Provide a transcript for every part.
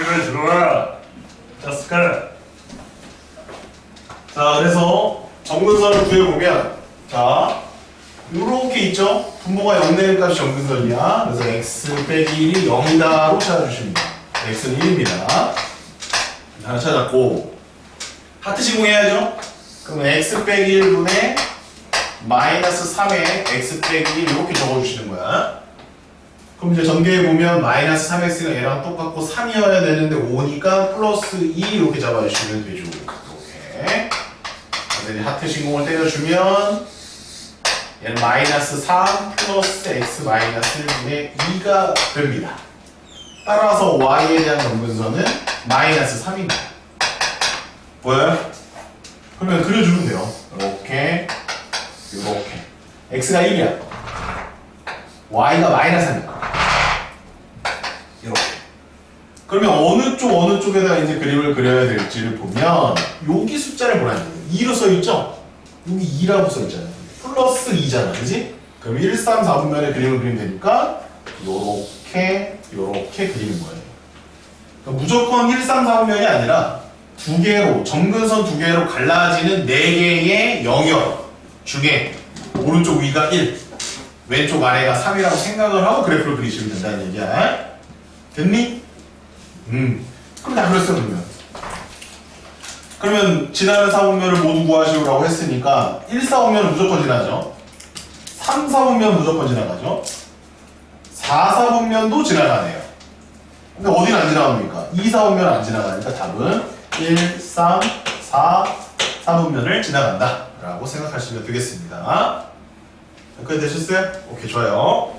이걸 들어라. 자, 숟가락. 자, 그래서 정근선을 구해보면, 자, 요렇게 있죠? 분모가 0 되는 값이 정근선이야. 그래서 x 빼기 1이 0이다로 찾아주십니다. x는 1입니다. 하나 찾았고, 하트 시공해야죠? 그럼 x 빼기 1분의 마이너스 3에 x 빼기 1 이렇게 적어주시는 거야. 그럼 이제 전개해보면 마이너스 3x가 얘랑 똑같고 3이어야 되는데 5니까 플러스 2 이렇게 잡아주시면 되죠. 이렇게. 그래서 이제 하트 신공을 때려주면 얘는 마이너스 3 플러스 x 마이너스 1분의 2가 됩니다. 따라서 y에 대한 정근선은 마이너스 3입니다. 보여요? 그러면 그려주면 돼요. 이렇게, 이렇게. x가 1이야. y가 마이너스 3이야. 이렇게. 그러면 어느 쪽에다가 이제 그림을 그려야 될지를 보면 여기 숫자를 보라는 거예요. 2로 써있죠? 여기 2라고 써있잖아요. 플러스 2잖아. 그지? 그럼 1, 3, 4분면의 그림을 그리면 되니까 요렇게 그리는 거예요. 그러니까 무조건 1, 3, 4분면이 아니라 두 개로, 정근선 두 개로 갈라지는 4개의 영역 중에 오른쪽 위가 1, 왼쪽 아래가 3이라고 생각을 하고 그래프를 그리시면 된다는 얘기야. 됐니? 그럼 다 그랬어, 그러면 지나는 4분면을 모두 구하시오라고 했으니까 1, 4분면은 무조건 지나죠. 3, 4분면 무조건 지나가죠. 4, 4분면도 지나가네요. 근데 어디는 안 지나갑니까? 2, 4분면은 안 지나가니까 답은 1, 3, 4, 4분면을 지나간다 라고 생각하시면 되겠습니다. 여기까지 되셨어요? 오케이, 좋아요.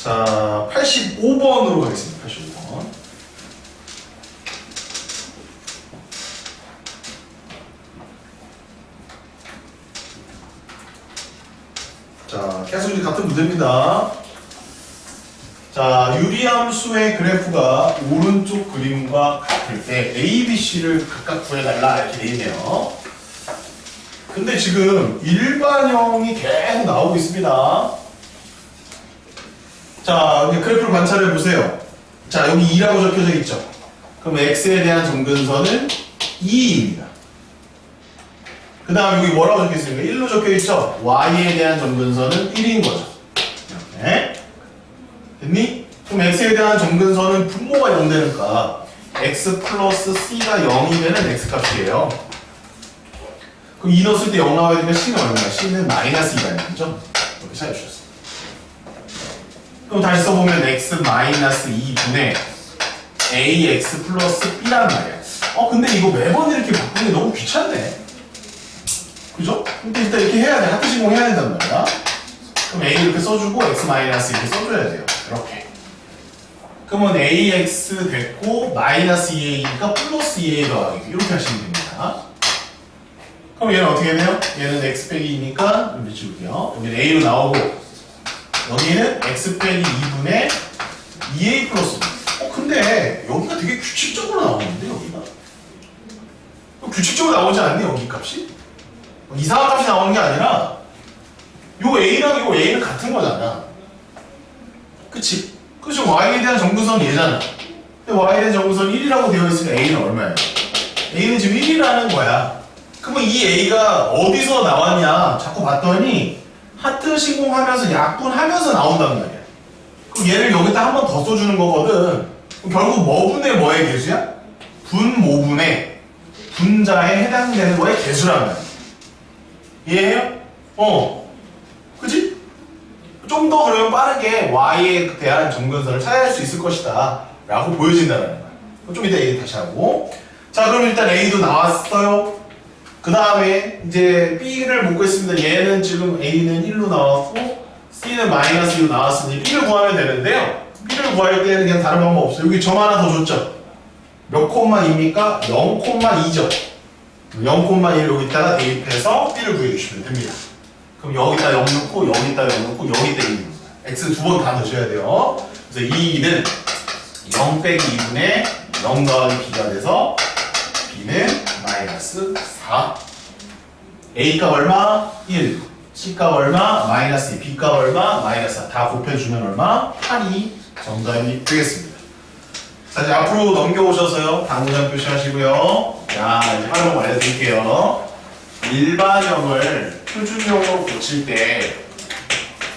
자, 85번으로 가겠습니다. 85번. 자, 계속 이제 같은 문제입니다. 자, 유리함수의 그래프가 오른쪽 그림과 같을 때 A, B, C를 각각 구해달라 이렇게 돼 있네요. 근데 지금 일반형이 계속 나오고 있습니다. 자, 여기 그래프를 관찰해 보세요. 자, 여기 2라고 적혀져 있죠. 그럼 X에 대한 정근선은 2입니다. 그 다음 여기 뭐라고 적혀 있습니까? 1로 적혀 있죠. Y에 대한 정근선은 1인 거죠. 이렇게. 됐니? 그럼 X에 대한 정근선은 분모가 0 되니까 X 플러스 C가 0이 되는 X 값이에요. 그럼 2 넣었을 때 0 나와야 되니까 C는 얼마야? C는 마이너스 2가 있는 거죠? 이렇게 찾아주셨어요. 그럼 다시 써보면 x 마이너스 2분의 ax 플러스 b란 말이야. 근데 이거 매번 이렇게 바꾸는 게 너무 귀찮네. 그죠? 근데 일단 이렇게 해야 돼. 하트 시공 해야 된단 말이야. 그럼 a 이렇게 써주고 x 마이너스 이렇게 써줘야 돼요. 이렇게. 그러면 ax 됐고 마이너스 2a니까 플러스 2a가 이렇게 하시면 됩니다. 그럼 얘는 어떻게 돼요? 얘는 x 빼기 2니까 여기 지울게요. 여기는 a로 나오고 여기는 x 빼기 2분의 2a 플러스 2. 근데 여기가 되게 규칙적으로 나오는데 여기가? 규칙적으로 나오지 않니 여기 값이? 이상한 값이 나오는 게 아니라 요 a랑 요 a는 같은 거잖아. 그치? 그치? y에 대한 정근선이 얘잖아. 근데 y에 대한 정근선이 1이라고 되어 있으면 a는 얼마야? a는 지금 1이라는 거야. 그러면 이 a가 어디서 나왔냐? 자꾸 봤더니 하트 시공하면서 약분하면서 나온단 말이야. 그럼 얘를 여기다 한 번 더 써주는 거거든. 그럼 결국 뭐분의 뭐의 개수야? 분모분의 분자에 해당되는 거의 개수란 말이야. 이해해요? 그치? 좀 더 그러면 빠르게 y에 대한 정근선을 찾아낼 수 있을 것이다 라고 보여진다는 거야. 좀 이따 얘기 다시 하고. 자, 그럼 일단 a도 나왔어요. 그 다음에 이제 B를 못 구했습니다. 얘는 지금 A는 1로 나왔고 C는 마이너스 2로 나왔으니 B를 구하면 되는데요. B를 구할 때는 그냥 다른 방법 없어요. 여기 점 하나 더 줬죠. 몇 콤마입니까? 0,2죠. 0,1 여기다가 대입해서 B를 구해주시면 됩니다. 그럼 여기다 0 넣고 여기다 0 넣고 여기다 2 넣습니다. X 두 번 다 넣으셔야 돼요. 그래서 이 2는 0 빼기 2분의 0 더하기 B가 돼서 B는 마이너스 4. A 값 얼마? 1. C 값 얼마? 마이너스 2. B 값 얼마? 마이너스 4. 다 곱해주면 얼마? 8이 정답이 되겠습니다. 자, 이제 앞으로 넘겨오셔서요. 당구장 표시하시고요. 자, 이제 활용 알려드릴게요. 일반형을 표준형으로 고칠 때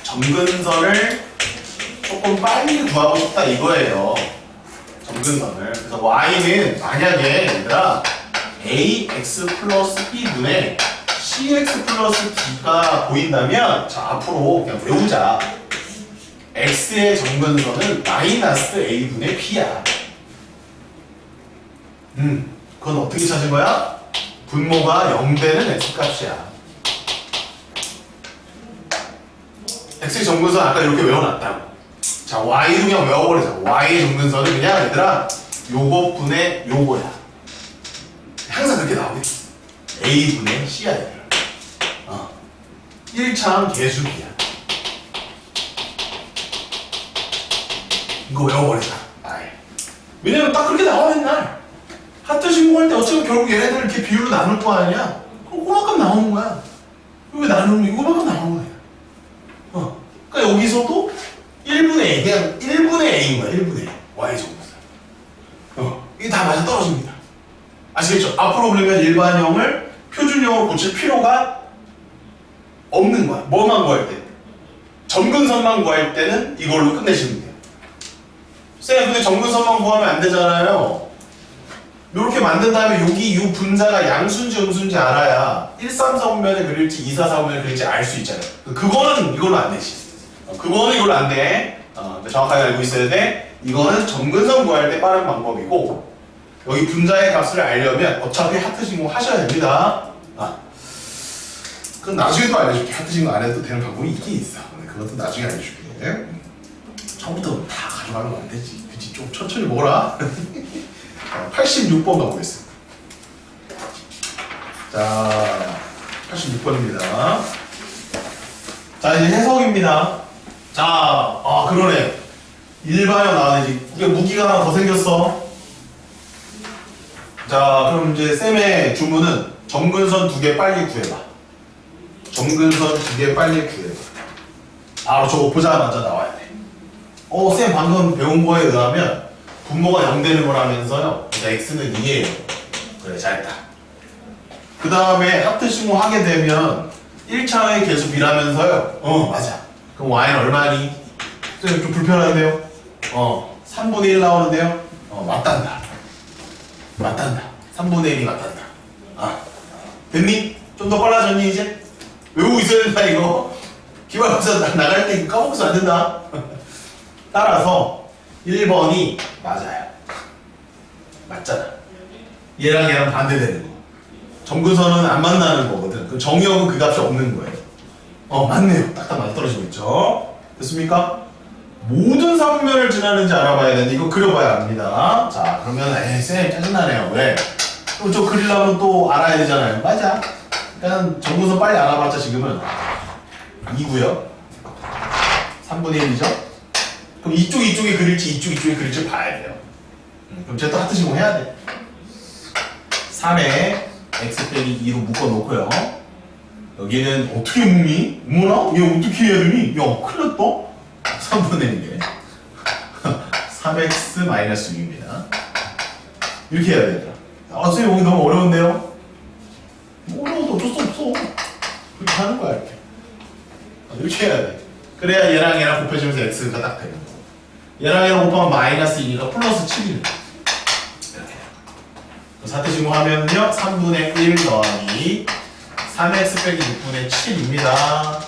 점근선을 조금 빨리 구하고 싶다 이거예요. 점근선을. 그래서 y는 만약에 얘들아 ax 플러스 b분의 cx 플러스 d가 보인다면 자 앞으로 그냥 외우자. x의 점근선은 마이너스 a분의 b야. 그건 어떻게 찾은 거야? 분모가 0되는 x값이야. x의 점근선 아까 이렇게 외워놨다고. 자, y도 그냥 외워버리자. y의 점근선은 그냥 얘들아 요거 분의 요거야. 항상 그렇게 나오겠지. a분의 c야 얘들아. 1차항 계수비야. 이거 외워버리자. 아예. 왜냐면 딱 그렇게 나와 맨날. 하트 신공할 때 어차피 결국 얘네들 이렇게 비율로 나눌 거 아니야? 그럼 그만큼 나오는 거야. 왜 나누면 이거만큼 나오는 거야. 그러니까 여기서도 1분의 A, 그냥 1분의 A인 거야. 1분의 A. Y 정도서. 이게 다 맞아 떨어집니다. 아시겠죠? 앞으로 그러면 일반형을 표준형으로 고칠 필요가 없는 거야. 뭐만 구할 때? 점근선만 구할 때는 이걸로 끝내시면 돼요. 쌤, 근데 점근선만 구하면 안 되잖아요. 이렇게 만든 다음에 여기 이 분자가 양수인지 음수인지 알아야 1, 3, 4분면에 그릴지 2, 4, 4분면에 그릴지 알 수 있잖아요. 그거는 이걸로 안 되지. 그거는 이걸로 안 돼. 정확하게 알고 있어야 돼. 이거는 점근선 구할 때 빠른 방법이고 여기 분자의 값을 알려면 어차피 하트 신공 하셔야 됩니다. 그건 나중에 또 알려줄게. 하트 신공 안 해도 되는 방법이 있긴 있어. 그것도 나중에 알려줄게. 처음부터 다 가져가면 안 되지. 그치? 좀 천천히 먹어라. 86번 가보겠습니다. 자, 86번입니다. 자, 이제 해석입니다. 자, 그러네. 일반형 나와야지. 이게 무기가 하나 더 생겼어. 자, 그럼 이제 쌤의 주문은 점근선 2개 빨리 구해봐. 점근선 2개 빨리 구해봐. 바로 저거 보자마자 나와야 돼. 쌤 방금 배운 거에 의하면 분모가 0 되는 거라면서요. 그래서 x는 2예요. 그래, 잘했다. 그 다음에 하트 신호 하게 되면 1차의 계수 b라면서요. 맞아. 그럼 y는 얼마니? 좀 불편한데요? 3분의 1 나오는데요? 맞단다. 맞단다. 3분의 1이 맞단다. 됐니? 좀 더 빨라졌니 이제? 외우고 있어야 된다 이거. 기말고사 나갈 때 까먹어서 안 된다. 따라서 1번이 맞아요. 맞잖아. 얘랑 얘랑 반대되는 거. 점근선은 안 만나는 거거든. 그 정의역은 그 값이 없는 거예요. 맞네요. 딱딱 맞아 떨어지고 있죠. 됐습니까? 모든 사분면을 지나는지 알아봐야 되는데 이거 그려봐야 합니다. 자, 그러면 쌤 짜증나네요. 왜? 또 저 그리려면 또 알아야 되잖아요. 맞아. 일단 점근선 빨리 알아봤자 지금은 2고요. 3분의 1이죠? 그럼 이쪽에 그릴지 이쪽에 그릴지 봐야 돼요. 그럼 제가 또 하트 시공 해야 돼. 3에 x 빼기 2로 묶어놓고요. 여기는 어떻게 묶니? 어머나? 얘 어떻게 해야 되니? 야, 큰일 났다. 3분의 1에 3x 마이너스 6입니다. 이렇게 해야 되더라. 선생님 여기 너무 어려운데요? 어려워도 어쩔 수 없어. 그렇게 하는 거야 이렇게. 이렇게 해야 돼. 그래야 얘랑 곱해주면서 x가 딱 되는 거. 얘랑 곱하면 마이너스 2가 플러스 7이래. 이렇게. 사태 신고하면요 3분의 1 더하기 3x 빼기 6분의 7입니다.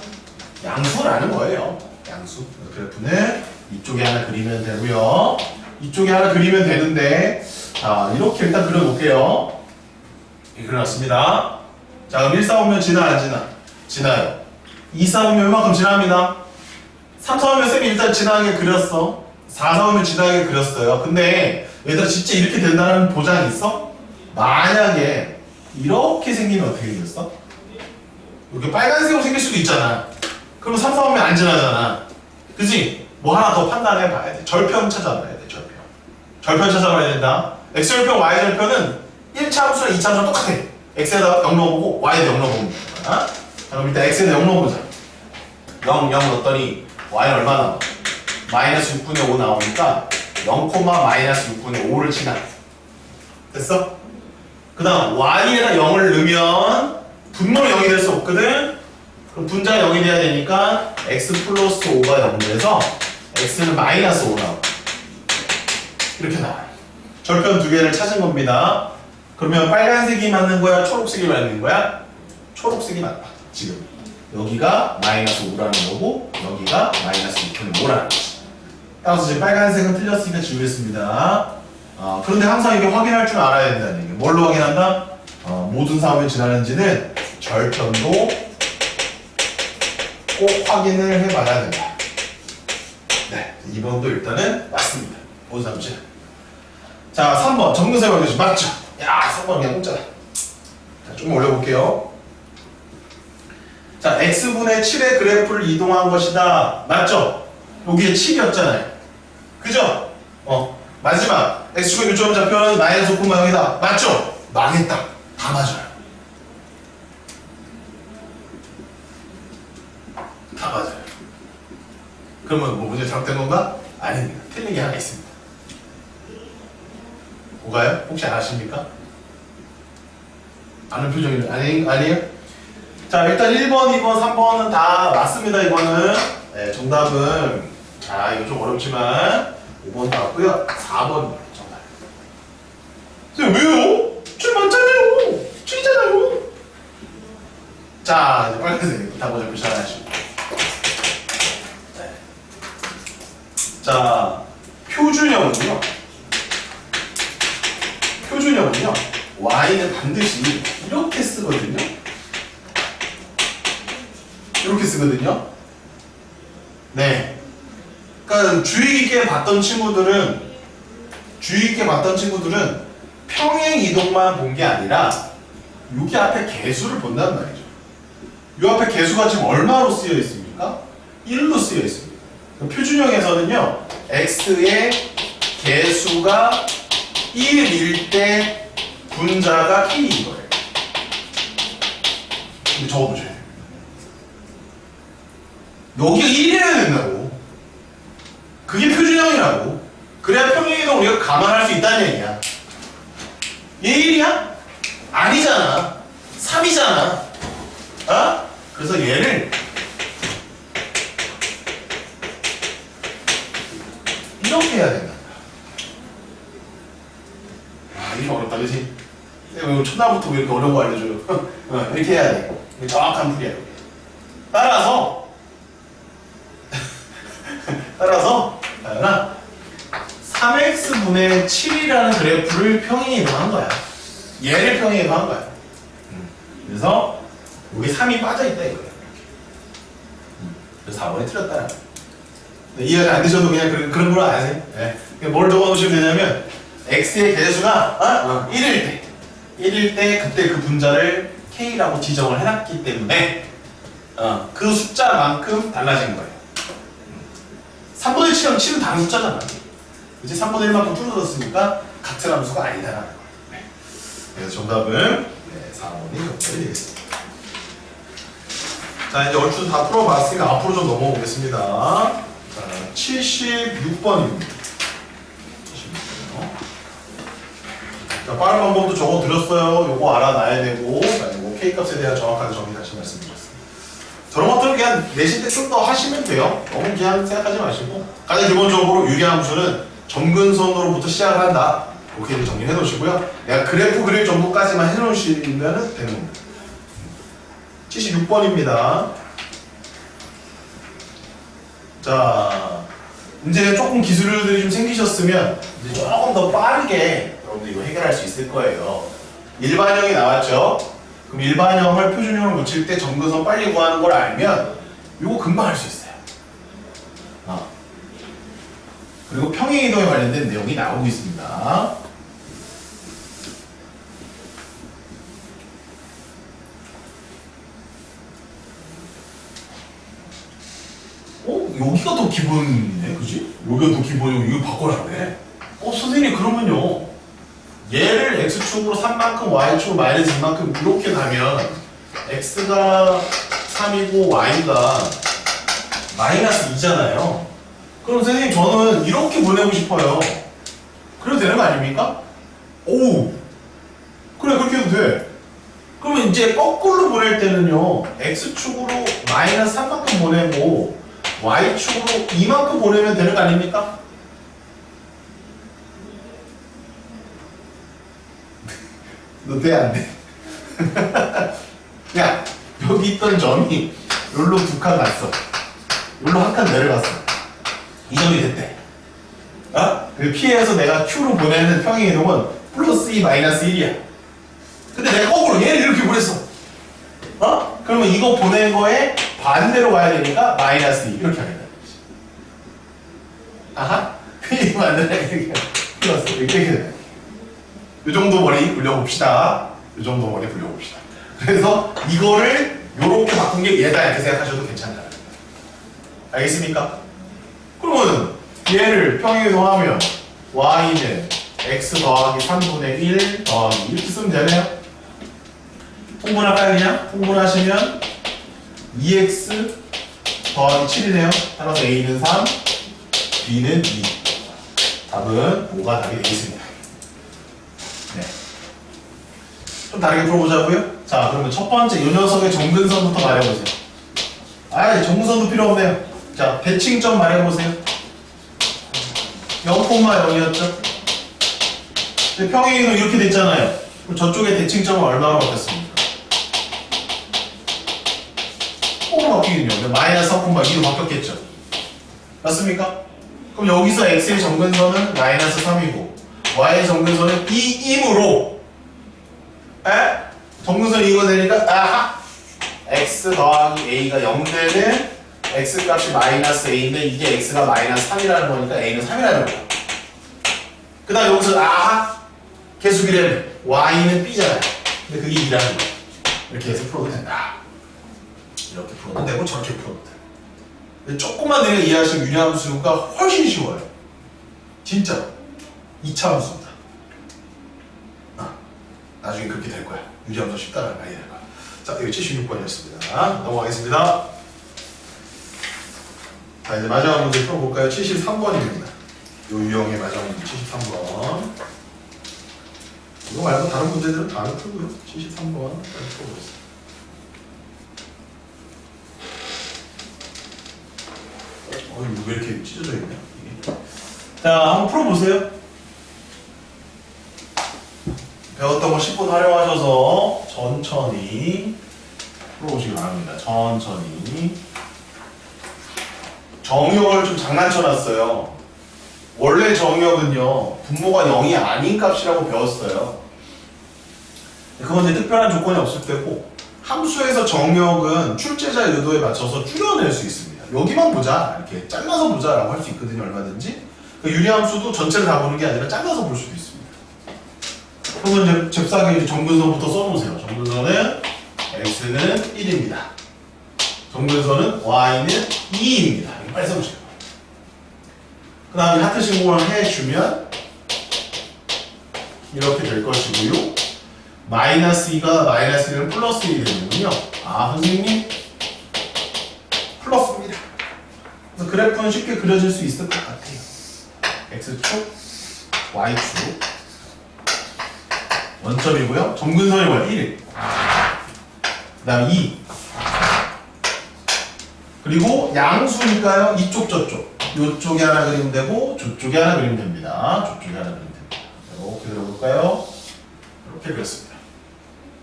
양수라는 거예요. 양수. 그래프는 이쪽에 하나 그리면 되고요. 이쪽에 하나 그리면 되는데 자 이렇게 일단 그려놓을게요. 이렇게 그려놨습니다. 자 그럼 1, 4, 5면 지나 안 지나? 지나요. 2, 4, 5면 얼마큼 지납니다. 3, 4, 5면 쌤이 일단 지나게 그렸어. 4, 4, 5면 지나게 그렸어요. 근데 얘들아 진짜 이렇게 된다는 보장이 있어? 만약에 이렇게 생기면 어떻게 생겼어? 이렇게 빨간색으로 생길 수도 있잖아. 그럼 3, 4, 5면 안 지나잖아. 그치? 뭐 하나 더 판단해 봐야 돼. 절편 찾아봐야 돼. 절편. 절편 찾아봐야 된다. x절편, y절편은 1차 함수랑 2차 함수랑 똑같아. x에다가 0 넣어보고 y에다 0 넣어보면 되잖아. 자, 그럼 일단 x에다 0 넣어보자. 0 넣었더니 y는 얼마 나와? 마이너스 6분의 5 나오니까 0,-6분의 5를 치나. 됐어? 그 다음 y에다 0을 넣으면 분모는 0이 될 수 없거든? 그럼 분자가 0이 돼야 되니까 x 플러스 5가 0 돼서 x는 마이너스 5 나와. 이렇게 나와요. 절편 두 개를 찾은 겁니다. 그러면 빨간색이 맞는 거야? 초록색이 맞는 거야? 초록색이 맞다. 지금 여기가 마이너스 5라는 거고 여기가 마이너스 6분의 5라는 거지. 따라서 지금 빨간색은 틀렸으니까 지우겠습니다. 그런데 항상 이게 확인할 줄 알아야 된다는 얘기예요. 뭘로 확인한다? 모든 사업이 지나는지는 절편도 꼭 확인을 해봐야 된다. 네, 2번도 일단은 맞습니다. 모든 사업이 지나. 자, 3번 정근사 관계식 맞죠? 야, 3번 그냥 공짜다. 자, 좀 올려볼게요. 자, x분의 7의 그래프를 이동한 것이다. 맞죠? 여기에 7이었잖아요. 그죠? 마지막 x축의 교점 좌표는 마이너스 5,0이다. 맞죠? 망했다. 다 맞아요. 다 맞아요. 그러면 뭐 문제 잘못된 건가? 아닙니다. 틀린 게 하나 있습니다. 뭐가요? 혹시 아십니까? 아는 표정이 아니에요? 자, 일단 1번, 2번, 3번은 다 맞습니다. 이거는 네, 정답은 자, 이거 좀 어렵지만 5번 나왔고요. 4번 정답. 선생님 왜요? 줄 많잖아요. 줄이잖아요. 자, 이제 빨간색 다 먼저 표시하시고. 네. 자, 표준형은요. y는 반드시 이렇게 쓰거든요. 이렇게 쓰거든요. 네. 그러니까 주의 깊게 봤던 친구들은 평행 이동만 본 게 아니라 여기 앞에 개수를 본단 말이죠. 이 앞에 개수가 지금 얼마로 쓰여 있습니까? 1로 쓰여 있습니다. 표준형에서는요, x의 개수가 1일 때 분자가 k인 거예요. 근데 적어보셔야 돼요. 여기가 1이어야 된다고. 그게 표준형이라고. 그래야 평행이동 우리가 감안할 수 있다는 얘기야. 얘 1이야? 아니잖아. 3이잖아. 그래서 얘를 이렇게 해야 된다. 이게 어렵다, 그치? 왜 초나부터 왜 이렇게 어려운 거 알려줘요? 이렇게 해야 돼. 이게 정확한 풀이야. 따라서 다연아 3x분의 7이라는 그래프를 평행 이동한 거야. 얘를 평행 이동한 거야. 그래서 여기 3이 빠져있다 이거야. 그래서 4번이 틀렸다. 네, 이해가 안 되셔도 그냥 그런 걸 아세요? 네. 뭘 적어놓으시면 되냐면 x의 개수가 1일 때 그때 그 분자를 k라고 지정을 해놨기 때문에 그 숫자만큼 달라진 거예요. 3분의 7은 7은 다른 숫자잖아. 그치? 3분의 1만큼 줄어들었으니까 같은 함수가 아니다라는 거예요. 네. 그래서 정답은 4번이 정답이 되겠습니다. 자, 이제 얼추 다 풀어봤으니까 앞으로 좀 넘어오겠습니다. 자, 76번입니다. 자, 빠른 방법도 적어드렸어요. 요거 알아놔야 되고, 요거 K값에 대한 정확하게 정리 다시 말씀드렸습니다. 저런 것들은 그냥 내실 때 좀 더 하시면 돼요. 너무 그냥 생각하지 마시고. 가장 기본적으로 유리함수는 점근선으로부터 시작을 한다. 그렇게 정리해 놓으시고요. 내가 그래프 그릴 정도까지만 해 놓으시면 되는 겁니다. 76번입니다. 자, 이제 조금 기술들이 좀 생기셨으면 이제 조금 더 빠르게 여러분들 이거 해결할 수 있을 거예요. 일반형이 나왔죠? 그럼 일반형을 표준형을 붙일 때 점근선 빨리 구하는 걸 알면 이거 금방 할 수 있어요. 그리고 평행이동에 관련된 내용이 나오고 있습니다. 여기가 더 기본이네, 그지? 여기가 더 기본이고 이거 바꿔놨네. 선생님 그러면요, 얘를 x축으로 3만큼 y축으로 마이너스 2만큼 이렇게 가면 x가 3이고 y가 마이너스 2잖아요. 그럼 선생님 저는 이렇게 보내고 싶어요. 그래도 되는 거 아닙니까? 오, 그래 그렇게 해도 돼. 그러면 이제 거꾸로 보낼 때는요, x축으로 마이너스 3만큼 보내고 y축으로 2만큼 보내면 되는 거 아닙니까? 너 돼, 안 돼? 야, 여기 있던 점이 여기로 2칸 갔어. 여기로 1칸 내려갔어. 이 점이 됐대. 그 P에서 내가 Q로 보내는 평행 이동은 플러스 2 마이너스 1이야. 근데 내가 거꾸로 얘를 이렇게 보냈어. 그러면 이거 보낸 거에 반대로 가야 되니까 마이너스 2 이렇게 하겠다. 아하? 이거 안 되네. 플러스 이렇게 되네. 이 정도 머리 굴려봅시다. 이 정도 머리 굴려봅시다. 그래서 이거를 요렇게 바꾼 게 얘다 이렇게 생각하셔도 괜찮다. 알겠습니까? 그러면 얘를 평행이동하면 y는 x 더하기 3분의 1 더하기 이렇게 쓰면 되네요. 통분할까요 그냥? 통분하시면 2x 더하기 7이네요. 따라서 a는 3, b는 2. 답은 5가 답이 되겠습니다. 네. 좀 다르게 풀어보자고요. 자, 그러면 첫 번째 이 녀석의 정근선부터 말해보세요. 정근선도 필요 없네요. 자, 대칭점 말해보세요. 0,0이었죠? 근데 평행이동 이렇게 됐잖아요. 그럼 저쪽에 대칭점은 얼마로 바뀌었습니까? 5로 바뀌거든요. 마이너스 3,2로 바뀌었겠죠? 맞습니까? 그럼 여기서 x의 정근선은 마이너스 3이고 y의 정근선은 2이므로 정근선이 이거 되니까 아하! x 더하기 a가 0 되는 x 값이 마이너스 a인데 이게 x가 마이너스 3이라는 거니까 a는 3이라는 거야. 그 다음 여기서 아하! 계속이라면 y는 b잖아요. 근데 그게 2라는 거야. 이렇게 해서 풀어도 된다. 이렇게 풀어도 되고 저렇게 풀어도 돼. 근데 조금만 내가 이해하시면 유리함수가 훨씬 쉬워요. 진짜 2차 함수입니다. 나중에 그렇게 될 거야. 유리함수 쉽다는 걸 알게 될 거야. 자, 이거 76번이었습니다. 넘어가겠습니다. 자, 이제 마지막 문제 풀어볼까요? 73번입니다. 요 유형의 마지막 문제 73번. 이거 말고 다른 문제들은 다 풀고요. 73번 풀어보겠습니다. 이거 왜 이렇게 찢어져 있냐? 이게. 자, 한번 풀어보세요. 배웠던 거 10분 활용하셔서 천천히 풀어보시기 바랍니다. 천천히. 정의역을 좀 장난쳐놨어요. 원래 정의역은요, 분모가 0이 아닌 값이라고 배웠어요. 그건 이제 특별한 조건이 없을 때고, 함수에서 정의역은 출제자의 의도에 맞춰서 줄여낼 수 있습니다. 여기만 보자, 이렇게 잘라서 보자라고 할 수 있거든요, 얼마든지. 그 유리함수도 전체를 다 보는 게 아니라 잘라서 볼 수도 있습니다. 그러면 이제 잽싸게 정근선부터 써놓으세요. 정근선은 x는 1입니다. 정근선은 y는 2입니다. 이거 빨리 써보세요. 그 다음에 하트 신공을 해주면 이렇게 될 것이고요. 마이너스 2가 마이너스 1은 플러스 1이 되는군요. 아, 선생님 플러스입니다. 그래서 그래프는 쉽게 그려질 수 있을 것 같아요. x축, y축 원점이고요. 정근선이 뭐야? 1. 그 다음 2. 그리고 양수니까요. 이쪽 저쪽. 이쪽에 하나 그리면 되고 저쪽에 하나 그리면 됩니다. 저쪽에 하나 그리면 됩니다. 이렇게 그려볼까요? 이렇게 그렸습니다.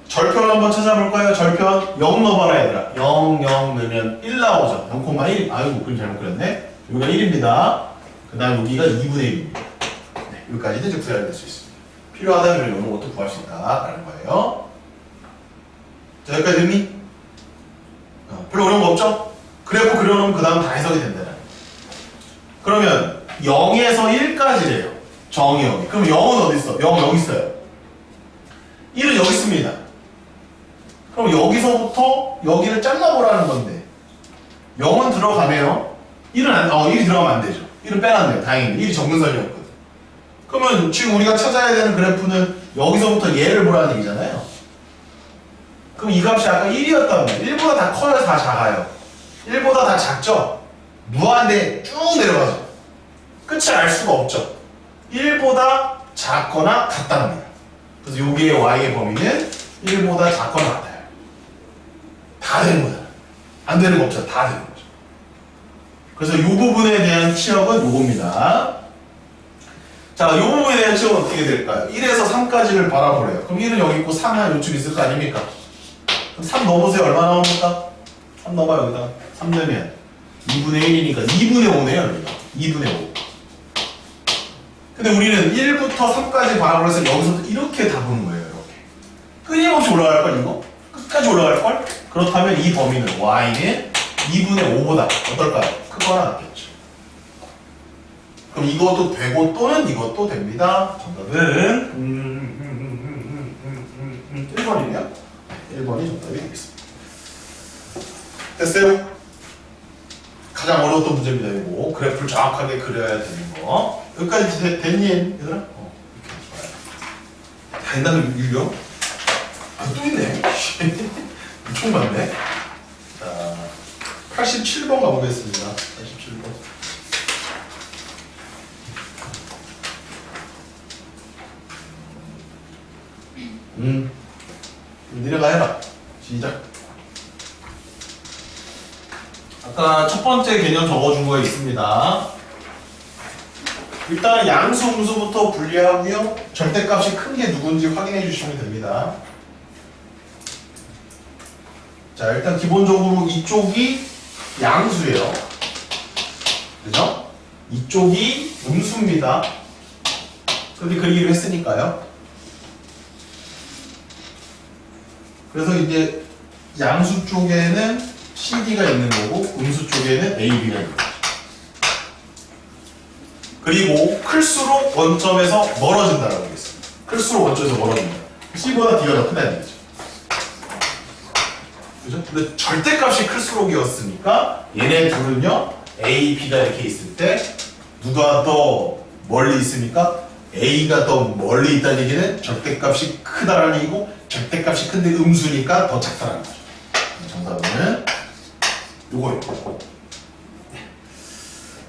절편 한번 찾아볼까요? 절편 0 넣어봐라 얘들아. 0, 0 넣으면 1 나오죠. 0,1. 아이고 그림 잘못 그렸네. 여기가 1입니다. 그 다음 여기가 2분의 1입니다. 네, 여기까지는 이제 구해야 될 수 있습니다. 필요하다면 이런 것도 구할 수 있다라는 거예요. 자, 여기까지 의미? 별로 어려운 거 없죠? 그래프 그려놓으면 그 다음 다 해석이 된다는. 그러면 0에서 1까지래요. 정의역이. 그럼 0은 어디 있어? 0 여기 있어요. 1은 여기 있습니다. 그럼 여기서부터 여기를 잘라보라는 건데 0은 들어가네요. 1이 들어가면 안 되죠. 1은 빼놨네요. 다행히 1이 정근선이었거든. 그러면 지금 우리가 찾아야 되는 그래프는 여기서부터 얘를 보라는 얘기잖아요. 그럼 이 값이 아까 1이었다면 1보다 다 커요? 다 작아요? 1보다 다 작죠? 무한대 쭉 내려가죠. 끝을 알 수가 없죠. 1보다 작거나 같답니다. 그래서 여기에 y의 범위는 1보다 작거나 같아요. 다 되는 거잖아. 안 되는 거 없잖아. 다 되는 거죠. 그래서 이 부분에 대한 치역은 요겁니다. 자, 이 부분에 대한 치역은 어떻게 될까요? 1에서 3까지를 바라보래요. 그럼 1은 여기 있고 3은 한 요쯤 있을 거 아닙니까? 그럼 3 넣어보세요. 얼마 나옵니까? 3 넣어봐요. 여기다 3 넣으면 2분의 1이니까 2분의 5네요. 여기가 2분의 5. 근데 우리는 1부터 3까지 바라보면서 여기서부터 이렇게 다 보는 거예요. 이렇게. 끊임없이 올라갈걸 이거? 끝까지 올라갈걸? 그렇다면 이 범위는 y는 2분의 5보다 어떨까요? 크거나 같겠죠. 그럼 이것도 되고 또는 이것도 됩니다. 정답은 1번이네요. 1번이 정답이 되겠습니다. 됐어요? 가장 어려웠던 문제입니다. 이거 그래프를 정확하게 그려야 되는 거. 여기까지 됐니 얘들아? 이렇게 좋아요. 다 된다는 유료? 아, 또 있네. 엄청 많네. 자, 87번 가보겠습니다. 87번. 내려가 해라. 시작. 아까 첫 번째 개념 적어준 거에 있습니다. 일단 양수, 음수부터 분리하고요. 절대값이 큰 게 누군지 확인해 주시면 됩니다. 자, 일단 기본적으로 이쪽이 양수예요. 그죠? 이쪽이 음수입니다. 그렇게 그리기로 했으니까요. 그래서 이제 양수 쪽에는 CD가 있는 거고 음수 쪽에는 AB가 있는 거죠. 그리고 클수록 원점에서 멀어진다라고 하겠습니다. 클수록 원점에서 멀어진다. C보다 D가 더 크다는 얘기죠. 그죠? 근데 절대값이 클수록이었으니까 얘네 둘은요 A, B가 이렇게 있을 때 누가 더 멀리 있습니까? A가 더 멀리 있다는 얘기는 절대값이 크다라는 얘기고 절대값이 큰데 음수니까 더 작다라는 거죠. 정답은 요거예요.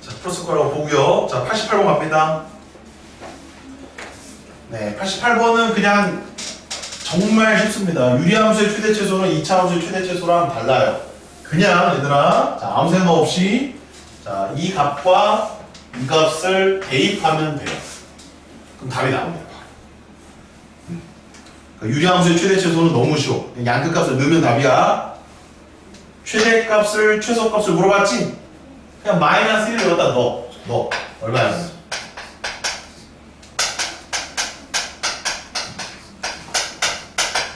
자, 풀었을 거라고 보고요. 자, 88번 갑니다. 네, 88번은 그냥 정말 쉽습니다. 유리함수의 최대최소는 2차 함수의 최대최소랑 달라요. 그냥 얘들아, 자, 아무 생각 없이 자, 이 값과 이 값을 대입하면 돼요. 그럼 답이 나옵니다. 그러니까 유리함수의 최대최소는 너무 쉬워. 양끝값을 넣으면 답이야. 최대값을 최소값을 물어봤지? 그냥 마이너스 1을 여기다 넣어. 얼마야?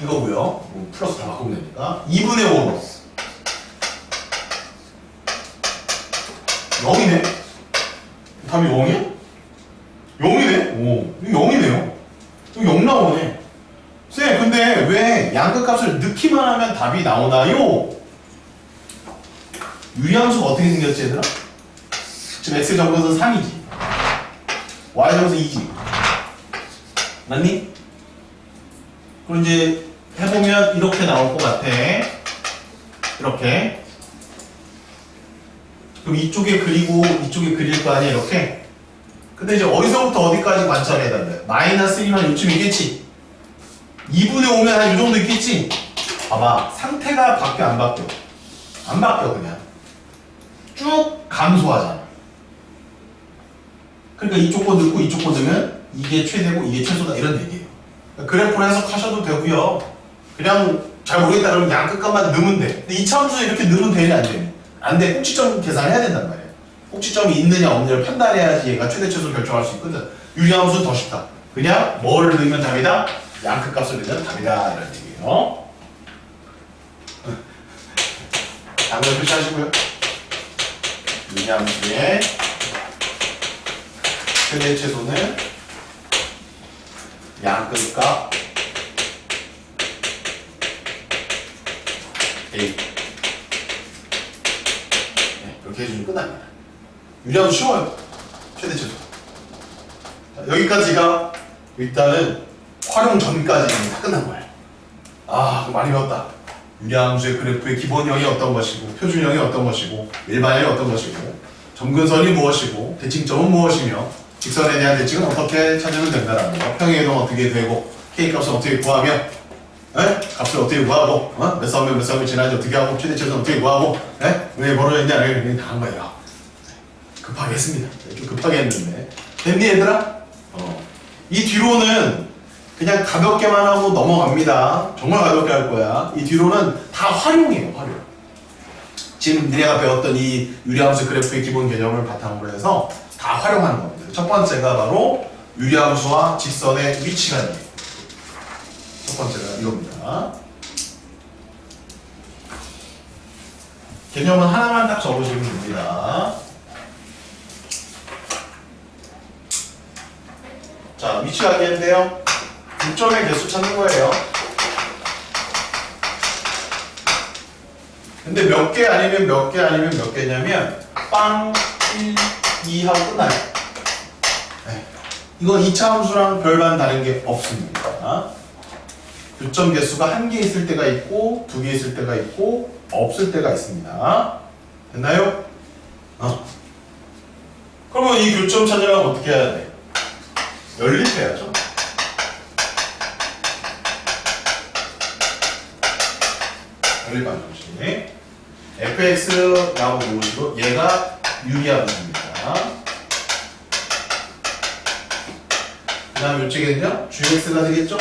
이거고요. 플러스 다 바꾸면 되니까 2분의 5 0이네? 답이 0이야? 0이네? 오, 이거 0이네요. 이거 0 나오네. 쌤, 근데 왜 양끝값을 넣기만 하면 답이 나오나요? 유리함수가 어떻게 생겼지, 얘들아? 지금 x 정도는 3이지. y 정도는 2지. 맞니? 그럼 이제 해보면 이렇게 나올 것 같아. 이렇게. 그럼 이쪽에 그리고 이쪽에 그릴 거 아니야, 이렇게? 근데 이제 어디서부터 어디까지 관찰해야 된대? 마이너스 1만 요쯤 있겠지? 2분의 5면 한 요 정도 있겠지? 봐봐. 상태가 바뀌어, 안 바뀌어? 안 바뀌어, 그냥. 쭉 감소하잖아. 그러니까 이쪽 거 넣고 이쪽 거 넣으면 이게 최대고 이게 최소다 이런 얘기예요. 그러니까 그래프로 해석하셔도 되고요. 그냥 잘 모르겠다 그러면 양끝값만 넣으면 돼. 근데 이 차함수에 이렇게 넣으면 되냐 안 되냐? 안 돼. 꼭지점 계산해야 된단 말이야. 꼭지점이 있느냐 없느냐를 판단해야지 얘가 최대 최소 결정할 수 있거든. 유리함수는 더 쉽다. 그냥 뭐를 넣으면 답이다? 양끝값을 넣으면 답이다 이런 얘기예요. 당근 표시하시고요. 유리함수의 최대 최소는 양끝값 A. 네, 이렇게 해주면 끝납니다. 유리함수 쉬워요. 최대 최소. 자, 여기까지가 일단은 활용 전까지는 다 끝난 거예요. 아, 많이 배웠다. 유리함수의 그래프의 기본형이 어떤 것이고, 표준형이 어떤 것이고, 일반형이 어떤 것이고, 점근선이 무엇이고 대칭점은 무엇이며 직선에 대한 대칭은 어떻게 찾으면 된다라는 거. 평행이동 어떻게 되고 K값은 어떻게 구하며 값을 어떻게 구하고 몇 사오면 몇 사오면 지나지 어떻게 하고 최대치는 어떻게 구하고 왜 벌어졌냐 다 한 거예요. 급하게 했습니다. 좀 급하게 했는데 됐니 얘들아? 이 뒤로는 그냥 가볍게만 하고 넘어갑니다. 정말 가볍게 할 거야. 이 뒤로는 다 활용해요. 활용. 지금 니네가 배웠던 이 유리함수 그래프의 기본 개념을 바탕으로 해서 다 활용하는 겁니다. 첫 번째가 바로 유리함수와 직선의 위치관이에요. 첫 번째가 이겁니다. 개념은 하나만 딱 적으시면 됩니다. 자, 위치관계인데요. 교점의 개수 찾는 거예요. 근데 몇 개 아니면 몇 개 아니면 몇 개냐면 빵, 1, 2 하고 끝나요. 네. 이건 2차 함수랑 별반 다른 게 없습니다. 교점 개수가 한 개 있을 때가 있고 2개 있을 때가 있고 없을 때가 있습니다. 됐나요? 그러면 이 교점 찾으려면 어떻게 해야 돼? 연립해야죠. 연립하는 것이 fx라고 놓으시고 얘가 유리함수입니다. 그 다음 이쪽에는요 gx가 되겠죠?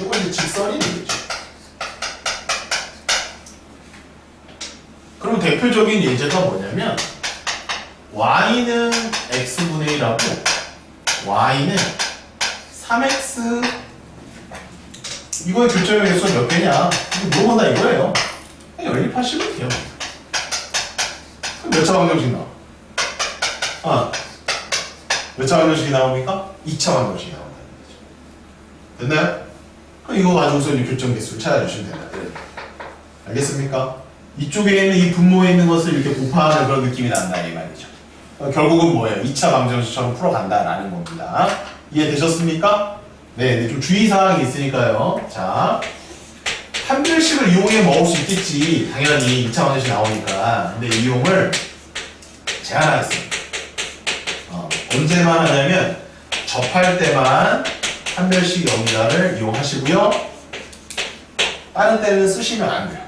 이건 이제 직선이 되겠죠. 그럼 대표적인 예제가 뭐냐면 y는 x분의 1하고 y는 3x 이거의 교점의 개수가 몇 개냐? 이거 물어본다 이거예요. 그냥 연립하시면 돼요. 그럼 몇 차 방정식 나와? 몇 차 방정식이 나옵니까? 2차 방정식이 나온다는 거죠. 됐나요? 그럼 이거 가지고서 이제 교점 개수를 찾아주시면 된다. 알겠습니까? 이쪽에 있는 이 분모에 있는 것을 이렇게 곱하는 그런 느낌이 난다 이 말이죠. 결국은 뭐예요? 2차 방정식처럼 풀어간다라는 겁니다. 이해되셨습니까? 네, 좀 주의사항이 있으니까요. 자, 판별식을 이용해 먹을 수 있겠지. 당연히 2차 방정식 나오니까. 근데 이용을 제한하겠습니다. 언제만 하냐면 접할 때만 판별식 0이다를 이용하시고요. 다른 때는 쓰시면 안 돼요.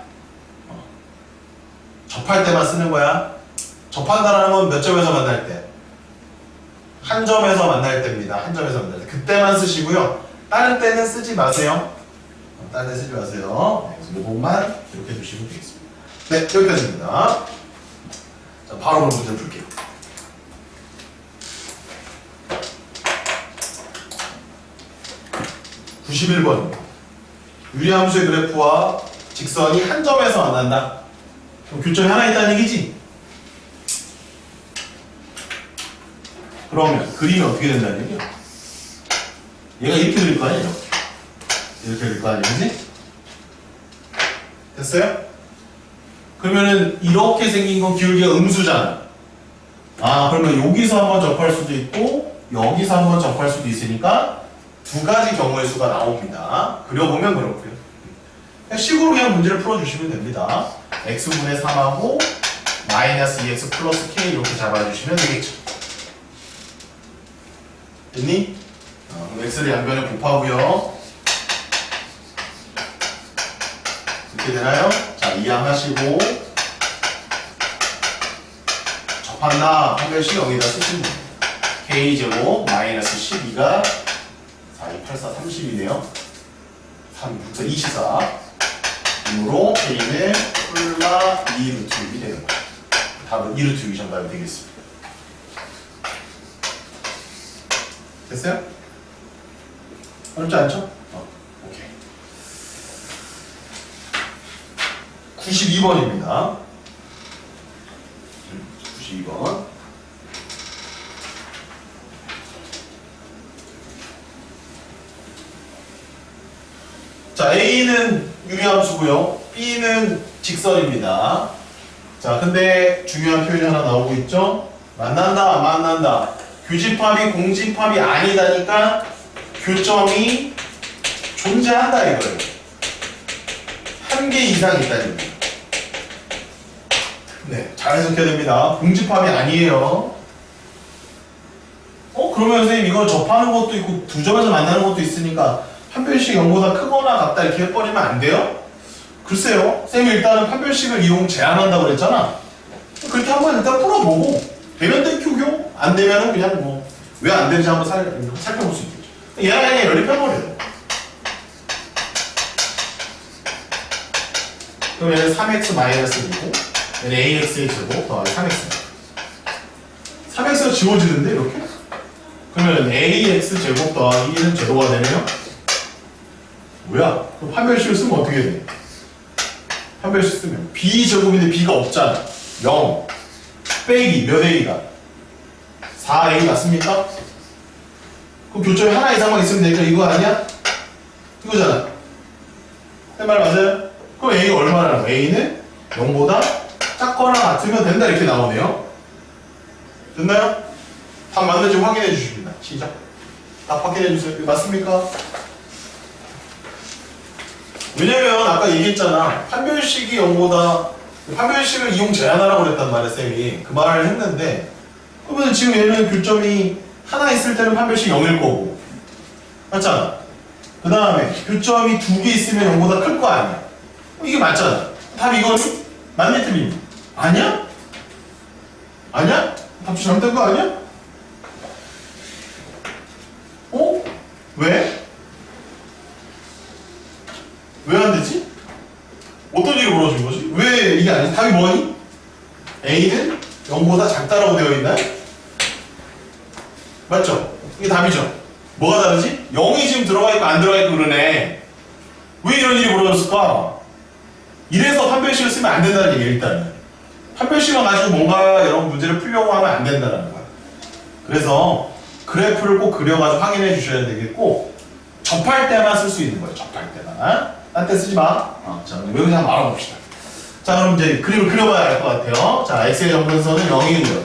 접할 때만 쓰는 거야. 접한다라는 건 몇 점에서 만날 때? 한 점에서 만날 때입니다. 한 점에서 만날 때. 그때만 쓰시고요. 다른 때는 쓰지 마세요. 다른 때 쓰지 마세요. 네, 그래서 이것만 이렇게 두시면 되겠습니다. 네, 여기까지입니다. 자, 바로 문제를 풀게요. (91번) 유리함수의 그래프와 직선이 한 점에서 만난다. 그럼 교점이 하나 있다는 얘기지? 그러면 그림이 어떻게 된다는 얘기야? 얘가 이렇게 그릴 거 아니야? 이렇게 그릴 거 아니야? 그지? 됐어요? 그러면은 이렇게 생긴 건 기울기가 음수잖아. 그러면 여기서 한번 접할 수도 있고 여기서 한번 접할 수도 있으니까 두 가지 경우의 수가 나옵니다. 그려보면 그렇고요. 그냥 식으로 그냥 문제를 풀어주시면 됩니다. x분의 3하고 마이너스 2x 플러스 k 이렇게 잡아주시면 되겠죠. 됐니? 그럼 x를 양변에 곱하고요. 이렇게 되나요? 자, 이항하시고 접한다. 판별식 0에다 쓰시면 됩니다. k제곱 마이너스 12가 4, 2, 8, 4, 30이네요. 3, 6, 4, 24 으로 k는 콜라 2루트 6이 되는 거예요. 답은 2루트 6이 정답이 되겠습니다. 됐어요? 어렵지 않죠? 오케이. 92번입니다. 92번. 자, A는 유리함수고요. B는 직선입니다. 자, 근데 중요한 표현이 하나 나오고 있죠? 만난다, 안 만난다. 교집합이 공집합이 아니다니까 교점이 존재한다 이거예요. 한 개 이상 있다는 거예요. 네, 잘 해석해야 됩니다. 공집합이 아니에요. 그러면 선생님 이거 접하는 것도 있고 두 점에서 만나는 것도 있으니까 판별식 0보다 크거나 같다 이렇게 해버리면 안 돼요? 글쎄요. 쌤이 일단은 판별식을 이용 제한한다고 그랬잖아. 그렇게 한번 일단 풀어보고 되면 적용, 안 되면은 그냥 뭐 왜 안 되는지 한번 살펴볼 수 있겠죠. 얘랑 그냥 연립해버려요. 그럼 얘는 3x 마이너스고 얘는 ax의 제곱 더하기 3x 3x가 지워지는데 이렇게? 그러면 ax 제곱 더하기 1은 제로가 되네요? 뭐야? 그럼 판별식을 쓰면 어떻게 돼? 판별식 쓰면 b 제곱인데 b가 없잖아. 0 빼기 몇 a가? 4a 맞습니까? 그럼 교점이 하나 이상만 있으면 되니까 이거 아니야? 이거잖아. 내 말 맞아요? 그럼 a가 얼마나? a는 0보다 작거나 같으면 된다 이렇게 나오네요. 됐나요? 답 맞는지 확인해 주십니다. 시작. 답 확인해 주세요. 이거 맞습니까? 왜냐면 아까 얘기했잖아. 판별식이 0보다 판별식을 이용 제한하라고 그랬단 말이야 쌤이. 그 말을 했는데 그러면 지금 얘는 교점이 하나 있을 때는 판별식 0일 거고 맞잖아. 그 다음에 교점이 두 개 있으면 0보다 클 거 아니야. 이게 맞잖아. 답 이거는? 맞니 틀리니? 아니야? 아니야? 답 잘못된 거 아니야? 왜? 왜 안 되지? 어떤 일이 벌어진 거지? 왜 이게 아니지? 답이 뭐니? A는 0보다 작다라고 되어 있나요? 맞죠? 이게 답이죠? 뭐가 다르지? 0이 지금 들어가 있고 안 들어가 있고 그러네. 왜 이런 일이 벌어졌을까? 이래서 판별식을 쓰면 안 된다는 얘기예요, 일단은. 판별식만 가지고 뭔가 여러분 문제를 풀려고 하면 안 된다는 거야. 그래서 그래프를 꼭 그려가지고 확인해 주셔야 되겠고, 접할 때만 쓸 수 있는 거예요, 접할 때만. 딴 때 쓰지 마. 자, 여기 그냥 말아봅시다. 자, 그럼 이제 그림을 그려봐야 할 것 같아요. 자, x의 점근선은 0이고요.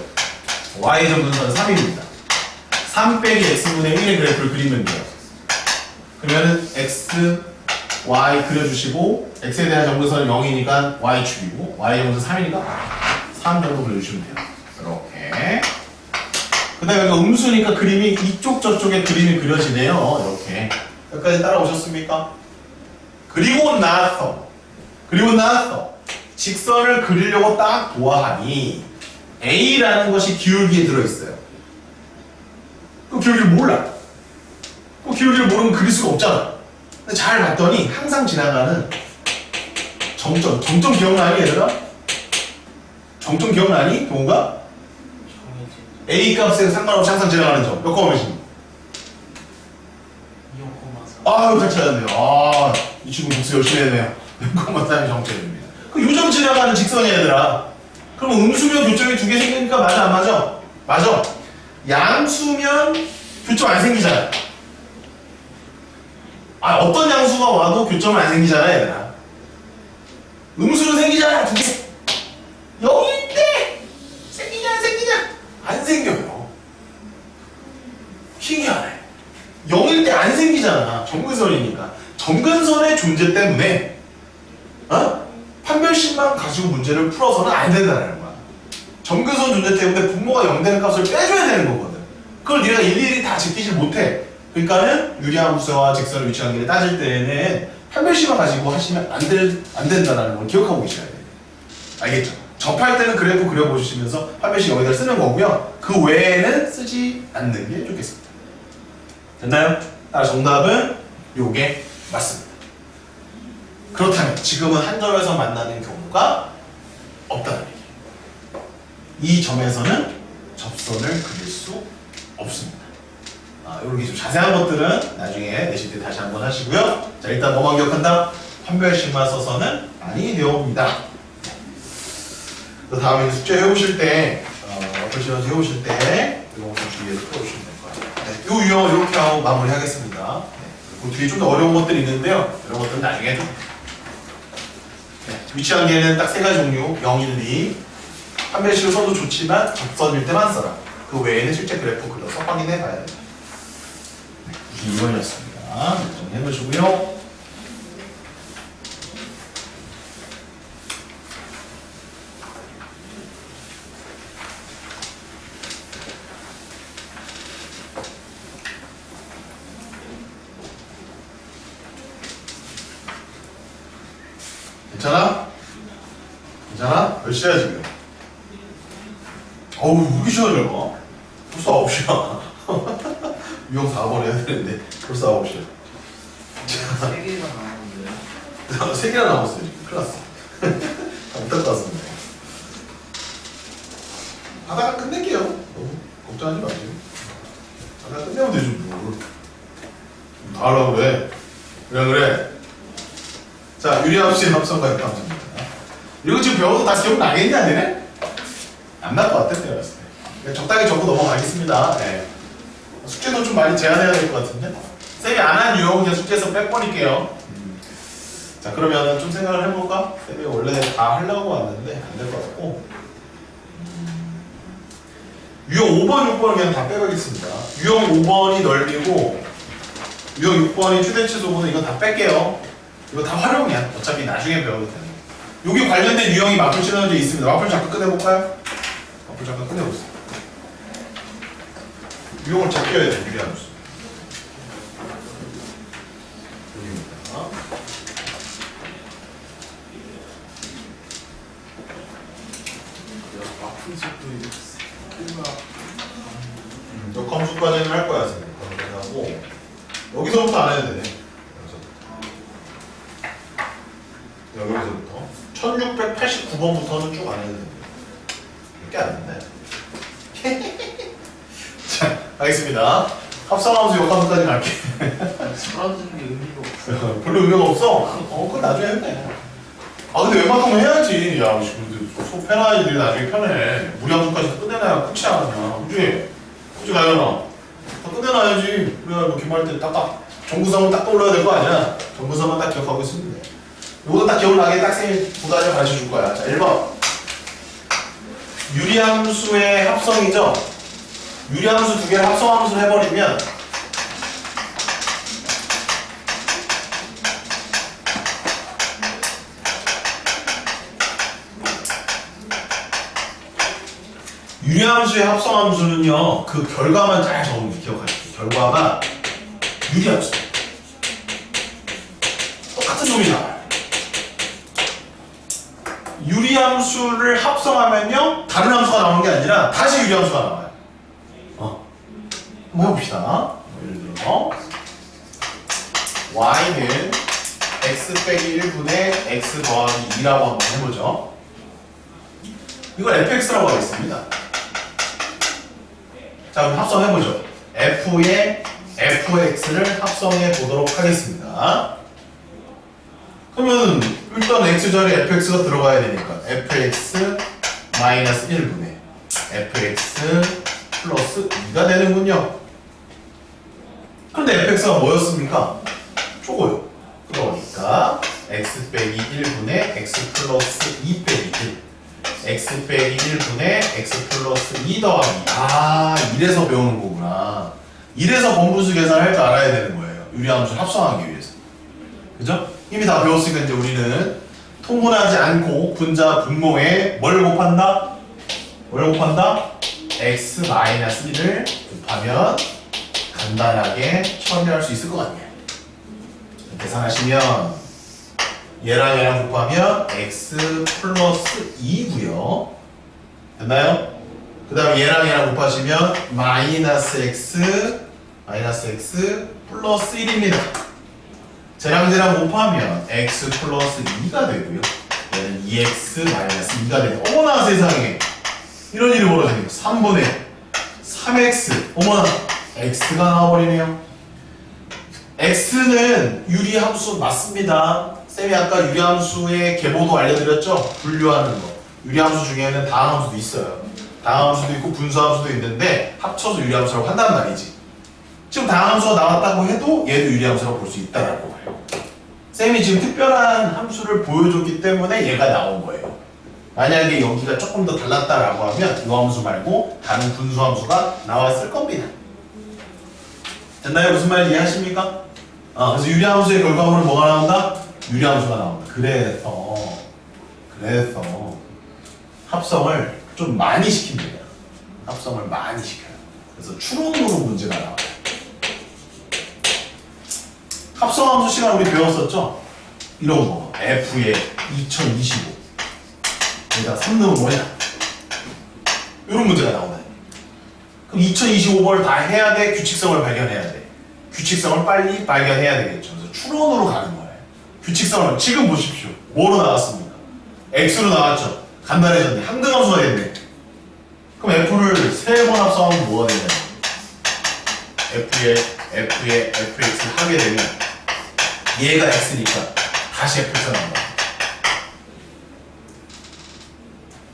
y의 점근선은 3입니다. 3 빼기 x분의 1의 그래프를 그리면 돼요. 그러면은 x, y 그려주시고 x에 대한 점근선은 0이니까 y축이고 y 점근선 3이니까 3 정도 그려주시면 돼요. 이렇게. 그 다음에 여기가 음수니까 그림이 이쪽 저쪽에 그림이 그려지네요. 이렇게. 여기까지 따라오셨습니까? 그리고 나서 직선을 그리려고 딱 보아하니 A라는 것이 기울기에 들어있어요. 그 기울기를 몰라. 그 기울기를 모르면 그릴 수가 없잖아. 근데 잘 봤더니 항상 지나가는 정점 기억나니 얘들아? 정점 기억나니? 동우가? A 값에 상관없이 항상 지나가는 점. 몇 콤마이지? 2,4. 아유 잘 찾았네요. 이 친구 복수 열심히 했네요. 0,3이 정점입니다. 그 요점 지나가는 직선이 얘들아. 그럼 음수면 교점이 두 개 생기니까 맞아 안 맞아? 맞아. 양수면 교점 안 생기잖아. 어떤 양수가 와도 교점은 안 생기잖아 얘들아. 음수는 생기잖아 두 개. 0인데 생기냐 안 생기냐? 안 생겨요. 신기하네. 0일 때 안 생기잖아. 점근선이니까. 점근선의 존재 때문에 판별식만 가지고 문제를 풀어서는 안 된다는 거야. 점근선 존재 때문에 분모가 0 되는 값을 빼줘야 되는 거거든. 그걸 네가 일일이 다 제끼질 못해. 그러니까는 유리한 부서와 직선의 위치 관계를 따질 때에는 판별식만 가지고 하시면 안 된다는 걸 기억하고 계셔야 돼요. 알겠죠? 접할 때는 그래프 그려보시면서 판별식 여기다 쓰는 거고요. 그 외에는 쓰지 않는 게 좋겠습니다. 됐나요? 따라 정답은 요게 맞습니다. 그렇다면 지금은 한 점에서 만나는 경우가 없다는 얘기예요. 이 점에서는 접선을 그릴 수 없습니다. 이렇게 좀 자세한 것들은 나중에 내실 때 다시 한번 하시고요. 자, 일단 뭐만 기억한다? 판별식만 써서는 아니 되옵니다. 그 다음에 숙제 해오실 때, 글씨런지 해오실 때 이런 것좀 주의해서 풀어주시면 될 것 같아요. 이 유형을 이렇게 하고 마무리 하겠습니다. 그 뒤에 좀 더 어려운 것들이 있는데요. 이런 것들은 나중에 좀. 위치 관계는 딱 세 가지 종류, 0, 1, 2. 판별식을 써도 좋지만 접선일 때만 써라. 그 외에는 실제 그래프 그려서 확인해 봐야 됩니다. 2번이었습니다. 정리해보시고요. 괜찮아? 괜찮아? 몇 시야 지금? 어우 왜 이렇게 시간이 짧아? 벌써 9시야. 유형 4번 해야 되는데 벌써 9시야. 세 개가 나오는데. 3개나 남았어요 지금. 큰일 났어. 안타깝습니다. 하다가 끝낼게요. 너무 걱정하지 마세요. 하다가 끝내면 되지 뭘. 다 하려고 그래. 그래. 자, 유리함수의 합성과 역함수입니다. 이거 지금 배워도 다 기억나겠니 안 되네? 안 날 것 같아 내가 봤을 때. 적당히 적고 넘어가겠습니다. 네. 숙제도 좀 많이 제한해야 될 것 같은데. 쌤이 안 한 유형은 그냥 숙제에서 빼버릴게요. 자, 그러면 좀 생각을 해볼까? 쌤이 원래 다 하려고 왔는데 안 될 것 같고. 유형 5번, 6번은 그냥 다 빼가겠습니다. 유형 5번이 넓이고 유형 6번이 최대치 소분은 이건 다 뺄게요. 이거 다 활용이야. 어차피 나중에 배워도 되는 거. 여기 관련된 유형이 마플 실현한 게 있습니다. 마플 잠깐 꺼내볼까요? 마플 잠깐 꺼내보세요. 유형을 잘 껴야 돼, 유리함수. 여기입니다. 마플 속도 이거 역함수까지는 할 거야, 선생님. 하고 여기서부터 안 해도 되네. 여기서부터 1689번부터는 쭉 안 해도 됩니다. 이렇게 안 된다. 자, 알겠습니다. 합성함수 역함수까지 갈게. 사라지는 게 의미가 없어. 별로 의미가 없어. 그건 나중에 해도 돼. 아, 근데 웬만하면 해야지. 야, 근데 속 편하지. 나중에 편해. 무리함수까지 끝내놔야 끝이야, 그냥. 그치? 그치, 가연아? 다 끝내놔야지. 그래야 뭐 기말할 때 딱딱 정구성은 딱 떠올려야 될 거 아니야? 정구성은 딱 기억하고 있으면 돼. 이것도 딱 기억나게 딱 쌤이 두 가지 가르쳐 줄 거야. 자, 1번. 유리함수의 합성이죠? 유리함수 두 개를 합성함수를 해버리면 유리함수의 합성함수는요, 그 결과만 잘 적으면 기억하십시오. 결과가 유리함수. 똑같은 놈이 나와요. 유리함수를 합성하면요, 다른 함수가 나오는 게 아니라 다시 유리함수가 나와요. 한번 해봅시다. 예를 들어, y는 x 빼기 1분의 x 더하기 2라고 한번 해보죠. 이걸 fx라고 하겠습니다. 자, 그럼 합성해보죠. f에 fx를 합성해 보도록 하겠습니다. 그러면 일단 x자리에 fx가 들어가야 되니까 fx 마이너스 1분의 fx 플러스 2가 되는군요. 그런데 fx가 뭐였습니까? 초고요. 그러니까 x 빼기 1분의 x 플러스 2 빼기 1 x 빼기 1분의 x 플러스 2 더하기 이래서 배우는 거구나. 이래서 번분수 계산할 줄 알아야 되는 거예요. 유리함수를 합성하기 위해서. 그죠? 이미 다 배웠으니까 이제 우리는 통분하지 않고 분자 분모에 뭘 곱한다? 뭘 곱한다? x 마이너스 1을 곱하면 간단하게 처리할 수 있을 것 같네요. 계산하시면 얘랑 곱하면 x 플러스 2고요. 됐나요? 그 다음에 얘랑 곱하시면 마이너스 x 플러스 1입니다. 쟤랑 곱하면 x 플러스 2가 되고요. 얘는 2x 마이너스 2가 되고, 어머나 세상에 이런 일이 벌어지네요. 3분의 3x, 어머나 x가 나와버리네요. x는 유리함수 맞습니다. 쌤이 아까 유리함수의 계보도 알려드렸죠? 분류하는 거. 유리함수 중에는 다항함수도 있어요. 다항함수도 있고 분수함수도 있는데 합쳐서 유리함수라고 한단 말이지. 지금 다항함수가 나왔다고 해도 얘도 유리함수라고 볼 수 있다라고 해요. 쌤이 지금 특별한 함수를 보여줬기 때문에 얘가 나온 거예요. 만약에 여기가 조금 더 달랐다라고 하면 이 함수 말고 다른 분수함수가 나왔을 겁니다. 됐나요? 무슨 말인지 이해하십니까? 그래서 유리함수의 결과물은 뭐가 나온다? 유리함수가 나온다. 그래서 합성을 좀 많이 시킵니다. 합성을 많이 시켜요. 그래서 추론으로 문제가 나와요. 합성함수 시간 우리 배웠었죠? 이런 거. f에 2025 여기다 3 넣으면 뭐냐? 이런 문제가 나온다. 그럼 2025번을 다 해야 돼? 규칙성을 발견해야 돼? 규칙성을 빨리 발견해야 되겠죠. 그래서 추론으로 가는 거예요. 규칙성을 지금 보십시오. 뭐로 나왔습니까? X로 나왔죠. 간단해졌네. 항등함수가 됐네. 그럼 F를 3번 합성하면 뭐가 되냐? F에 Fx를 하게 되면 얘가 X니까 다시 F가 나온다.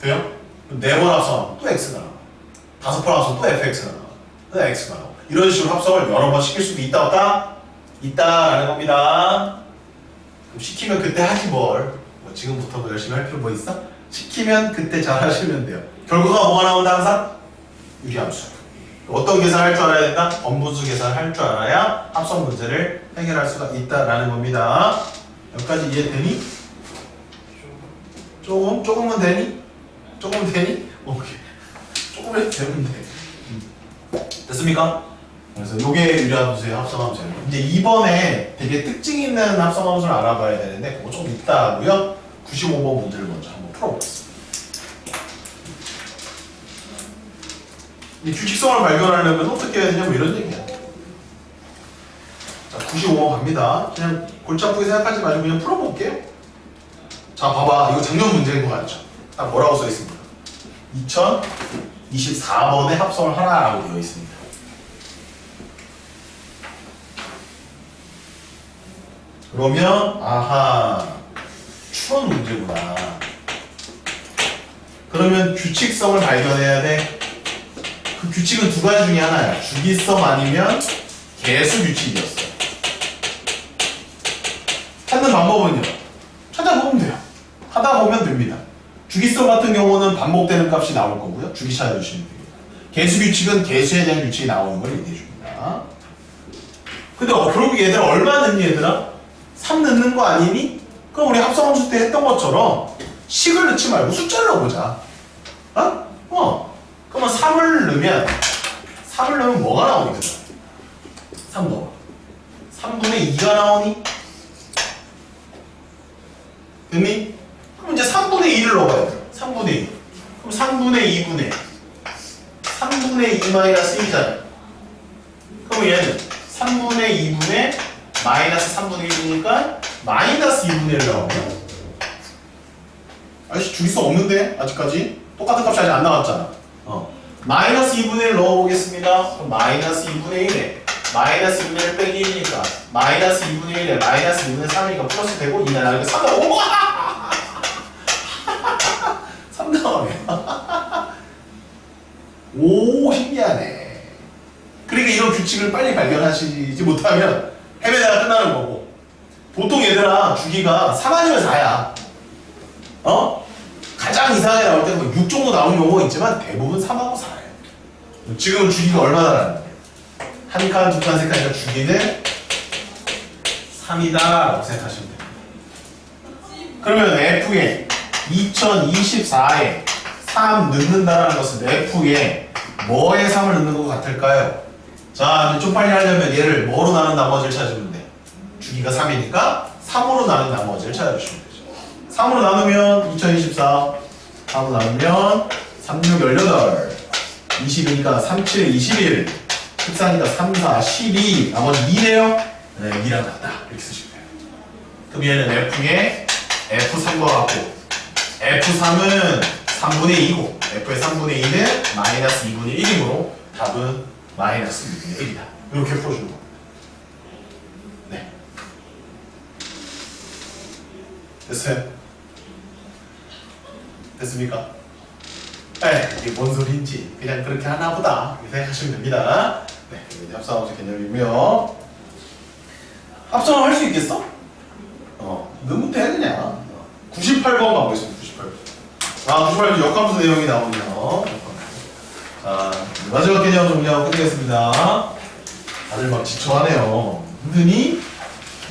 돼요? 4번 합성하면 또 X가 나와. 5번 합성하면 또 FX가 나와. 또 X가 나와. 이런 식으로 합성을 여러 번 시킬 수도 있다 없다? 있다라는 겁니다. 그럼 시키면 그때 하지 뭘. 뭐 지금부터 뭐 열심히 할 필요 뭐 있어? 시키면 그때 잘 하시면 돼요. 결과가 뭐가 나온다 항상? 유리함수. 어떤 계산을 할 줄 알아야 된다? 번분수 계산을 할 줄 알아야 합성 문제를 해결할 수가 있다라는 겁니다. 여기까지 이해되니? 조금은 되니? 조금 되니? 오케이. 조금 해도 되면 돼. 됐습니까? 그래서 요게 유리함수의 합성함수예요. 이제 이번에 되게 특징 있는 합성함수를 알아봐야 되는데 그거 좀 이따 하고요. 95번 문제를 먼저 한번 풀어보겠습니다. 이 규칙성을 발견하려면 어떻게 해야 되냐 뭐 이런 얘기야. 자, 95번 갑니다. 그냥 골치 아프게 생각하지 말고 그냥 풀어볼게요. 자, 봐봐. 이거 작년 문제인 거 맞죠? 딱 뭐라고 써 있습니까? 2024번에 합성을 하라라고 되어 있습니다. 그러면 아하 추론 문제구나. 그러면 규칙성을 발견해야 돼. 그 규칙은 두 가지 중에 하나야. 주기성 아니면 개수 규칙이었어. 찾는 방법은요. 찾아보면 돼요. 하다 보면 됩니다. 주기성 같은 경우는 반복되는 값이 나올 거고요. 주기 찾아주시면 됩니다. 개수 규칙은 개수에 대한 규칙이 나오는 걸 얘기해 줍니다. 근데 결국 얘들 얼마 넣니 얘들아? 3 넣는 거 아니니? 그럼 우리 합성함수 때 했던 것처럼 식을 넣지 말고 숫자를 넣어보자. 그러면 3을 넣으면 뭐가 나오니? 3 넣어. 3분의 2가 나오니? 됐니? 그럼 이제 3분의 2를 넣어봐야 돼. 3분의 2. 그럼 3분의 2분의 3분의 2 마이너스 1이잖아. 그럼 얘는 3분의 2분의 마이너스 3분의 1이니까 마이너스 2분의 1 나오네. 아저씨 주기성 없는데? 아직까지? 똑같은 값이 아직 안 나왔잖아. 마이너스 2분의 1 넣어보겠습니다. 그럼 마이너스 2분의 1에 마이너스 2분의 1 빼기 1이니까 마이너스 2분의 1에 마이너스 2분의 3이니까 플러스 되고 2 나가니까 3 나오고 3 나오네. 오 신기하네. 그러니까 이런 규칙을 빨리 발견하시지 못하면 헤매다가 끝나는 거고. 보통 얘들아 주기가 3 아니면 4야. 가장 이상하게 나올 때는 6 정도 나오는 경우가 있지만 대부분 3하고 4예요. 지금은 주기가 얼마나 나는데? 한 칸, 두 칸, 세 칸이니까 주기는 3이다 라고 생각하시면 됩니다. 그러면 F에 2024에 3 넣는다라는 것은 F에 뭐에 3을 넣는 것 같을까요? 자, 좀 빨리 하려면 얘를 뭐로 나눈 나머지를 찾으면 돼. 주기가 3이니까 3으로 나눈 나머지를 찾아주시면 되죠. 3으로 나누면 2024, 3으로 나누면 3, 6, 18, 20이니까 3, 7, 21, 14니까 3, 4, 12, 나머지 2네요? 네, 2랑 같다. 이렇게 쓰시면 돼요. 그럼 얘는 F에 F3과 같고, F3은 3분의 2고, F의 3분의 2는 마이너스 2분의 1이므로 답은 마이너스 2분의 1이다. 이렇게 풀어주는 겁니다. 네. 됐어요? 됐습니까? 네, 이게 뭔 소리인지 그냥 그렇게 하나 보다 이렇게 생각하시면 됩니다. 네, 이제 합성함수 개념이고요. 합성을 할 수 있겠어? 넣으면 돼 그냥. 98번 가보겠습니다. 98번 역함수 내용이 나오네요. 자, 마지막 개념 정리하고 끝내겠습니다. 다들 막 지쳐하네요. 힘드니?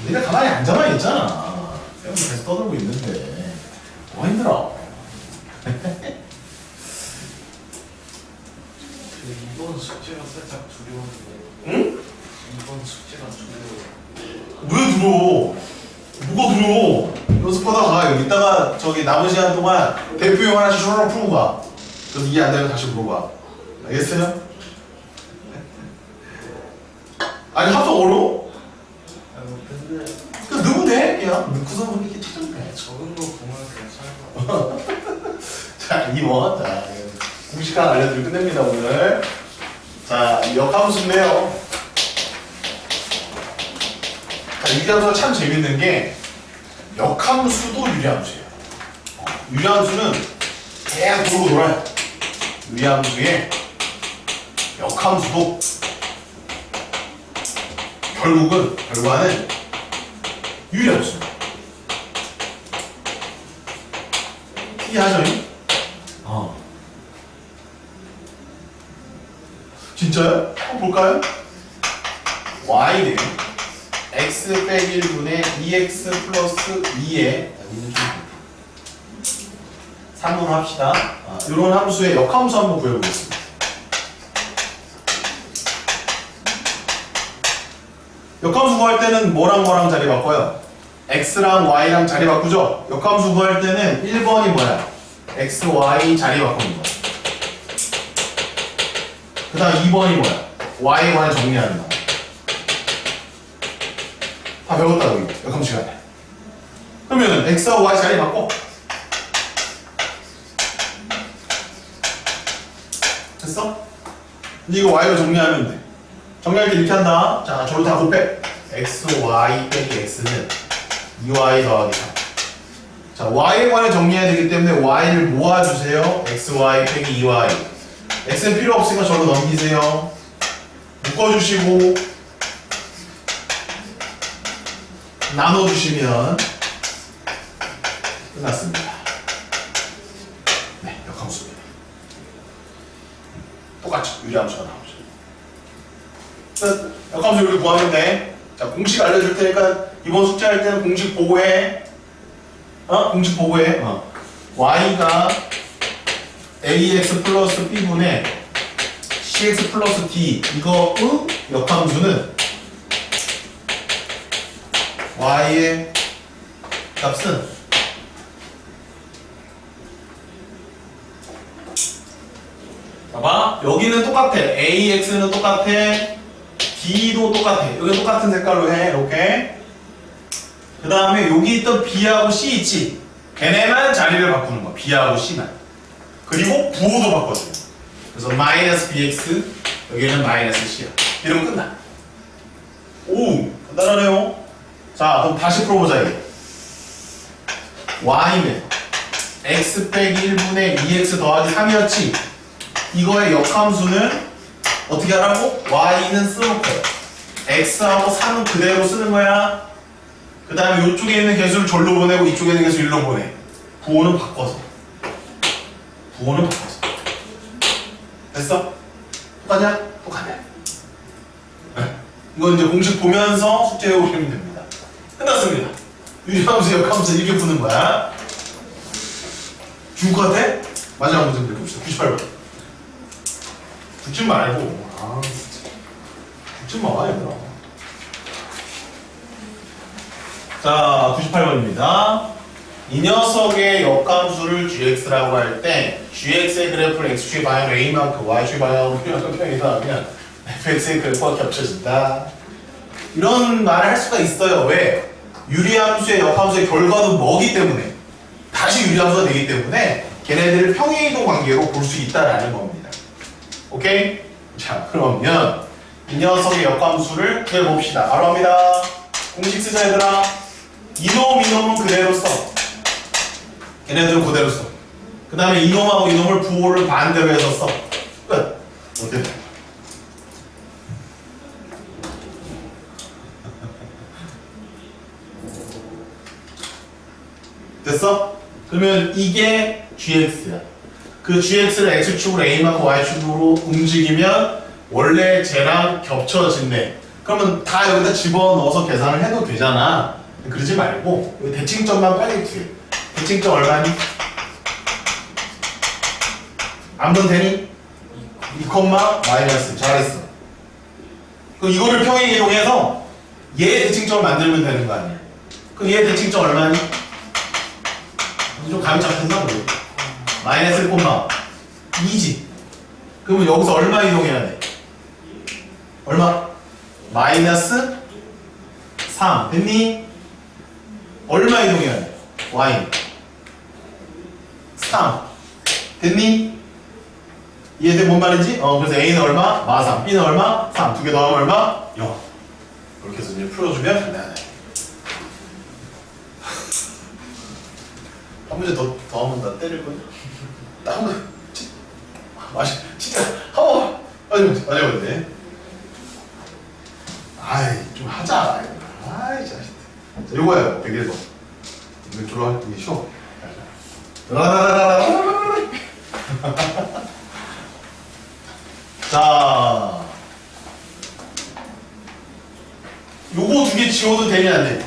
니네 가만히 앉아만 있잖아. 쌤은 계속 떠들고 있는데 뭐가 힘들어? 이번 숙제가 살짝 두려운데. 응? 이번 숙제가 두려워. 왜 두려워? 뭐가 두려워? 연습하다 가 여기. 이따가 저기 남은 시간 동안 대표용 하나씩 쇼로 풀고 가. 그래서 이해 안 되면 다시 물어봐. 알겠어요? 아니 합성 어려워? 근데 그 넣으면 돼 그냥 넣고서 이렇게 찾으면 돼. 적은 거 보면 괜찮을 것 같아. 자 2번 자 공식 하나 알려드리고 끝냅니다 오늘. 자 역함수인데요. 자 유리함수가 참 재밌는 게 역함수도 유리함수예요. 유리함수는 계속 돌고 돌아요. 유리함수의 역함수도 결과는 유리함수입니다. 특이하죠? 진짜요? 한번 볼까요? y는 x 빼기 1분의 2x 플러스 2에 3으로 합시다. 이런 함수의 역함수 한번 구해보겠습니다. 역함수 구할 때는 뭐랑 자리 바꿔요? x랑 y랑 자리 바꾸죠? 역함수 구할 때는 1번이 뭐야? x, y 자리 바꾸는 거. 그 다음 2번이 뭐야? y에 관해 정리하는 거. 다 배웠다 여기 역함수 시간에. 그러면 x와 y 자리 바꿔. 됐어? 이제 이거 y로 정리하면 돼. 정리할 때 이렇게 한다. 자, 저로 다 곱해. x, y 빼기 x는 2y 더하기 3. 자, y에 관해 정리해야 되기 때문에 y를 모아주세요. x, y 빼기 2y. x는 필요 없으니까 저로 넘기세요. 묶어주시고 나눠주시면 끝났습니다. 네, 역함수입니다. 똑같이 유리함수가 나오죠. 끝. 역함수 이렇게 구하면 돼. 자, 공식 알려줄 테니까 이번 숙제할 때는 공식 보고해. 공식 보고해. y가 ax 플러스 b분의 cx 플러스 d 이거 역함수는 y의 값은 봐봐 여기는 똑같아. ax는 똑같아. d도 똑같아. 여기 똑같은 색깔로 해. 이렇게. 그 다음에 여기 있던 b하고 c 있지? 걔네만 자리를 바꾸는 거야. b하고 c만. 그리고 부호도 바꿔줘요. 그래서 마이너스 bx 여기는 마이너스 c야. 이러면 끝나. 오 간단하네요. 자 그럼 다시 풀어보자 이게. y는 x 빼기 1분의 2x 더하기 3이었지? 이거의 역함수는 어떻게 하라고? y는 써놓고 x하고 3은 그대로 쓰는 거야. 그 다음에 이쪽에 있는 개수를 절로 보내고 이쪽에 있는 개수 일로 보내. 부호는 바꿔서. 됐어? 똑같냐? 똑같네. 네. 이건 이제 공식 보면서 숙제해 오시면 됩니다. 끝났습니다. 유리함수, 역함수 이렇게 푸는 거야. 죽을 것 같아? 마지막 문제 봅시다. 98번. 죽지 말고. 진짜. 죽지 마, 얘들아. 자, 98번입니다. 이 녀석의 역함수를 gx라고 할 때 gx의 그래프를 x축의 방향으로 a만큼 y축의 방향으로 표현하는 편이다 하면 fx의 그래프가 겹쳐진다. 이런 말을 할 수가 있어요. 왜? 유리함수의 역함수의 결과도 뭐기 때문에 다시 유리함수가 되기 때문에 걔네들을 평행이동 관계로 볼 수 있다라는 겁니다. 오케이? 자 그러면 이 녀석의 역함수를 구해봅시다. 바로 합니다. 공식 쓰자 얘들아. 이놈은 그대로 써. 걔네들은 그대로 써. 그 다음에 이놈하고 이놈을 부호를 반대로 해서 써. 끝. 어때? 됐어? 그러면 이게 gx야. 그 gx를 x축으로 a만큼 y축으로 움직이면 원래 쟤랑 겹쳐진대. 그러면 다 여기다 집어넣어서 계산을 해도 되잖아. 그러지 말고 여기 대칭점만 빨리 구해. 대칭점 얼마니? 안분 되니? 2, 마이너스. 잘했어. 그럼 이거를 평행 이동해서 얘 대칭점을 만들면 되는 거 아니야. 그럼 얘 대칭점 얼마니? 좀 감이 잡혔나 모르겠 마이너스 1, 2지. 그러면 여기서 얼마 이동해야 돼? 얼마? 마이너스 3 됐니? 얼마 이동해야 돼? y 3 됐니? 이해돼? 뭔 말인지? 그래서 a는 얼마? 마 3 b는 얼마? 3 두 개 더하면 얼마? 0 이렇게 해서 이제 풀어주면 간단해. 한 문제 더 하면 나 때릴 거야? 딱 한 번, 진짜, 한 번, 아니, 아이, 좀 하자. 아이, 자식. 자, 요거예요, 101번. 이거 들어갈 게 쉬워. 자, 요거 두 개 지워도 되냐, 안 돼?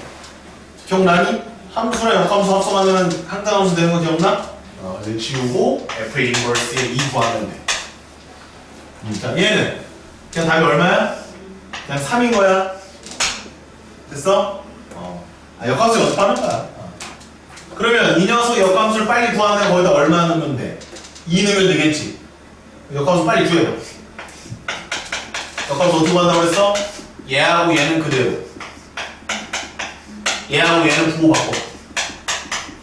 기억나니? 함수랑 역함수 합성하면 항상함수 되는 거 기억나? 이제 지우고 F의 인버스에 2 구하면 돼. 자, 얘는 그냥 답이 얼마야? 그냥 3인 거야. 됐어? 역함수 연습하는 거야. 그러면 이 녀석 역함수를 빨리 구하면 거기다 얼마 넣으면 돼? 2 넣으면 되겠지. 역함수 빨리 구해요. 역함수 어떻게 구한다고 했어? 얘하고 얘는 그대로. 얘하고 얘는 부호바꿔.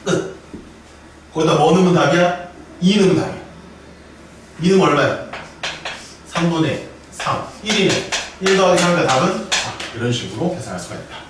끝. 거기다 뭐 넣으면 답이야? 2 넣으면 답이야. 2 넣으면 얼마야? 3분의 3. 1이네. 1 더하기 3의 답은 이런 식으로 계산할 수가 있다.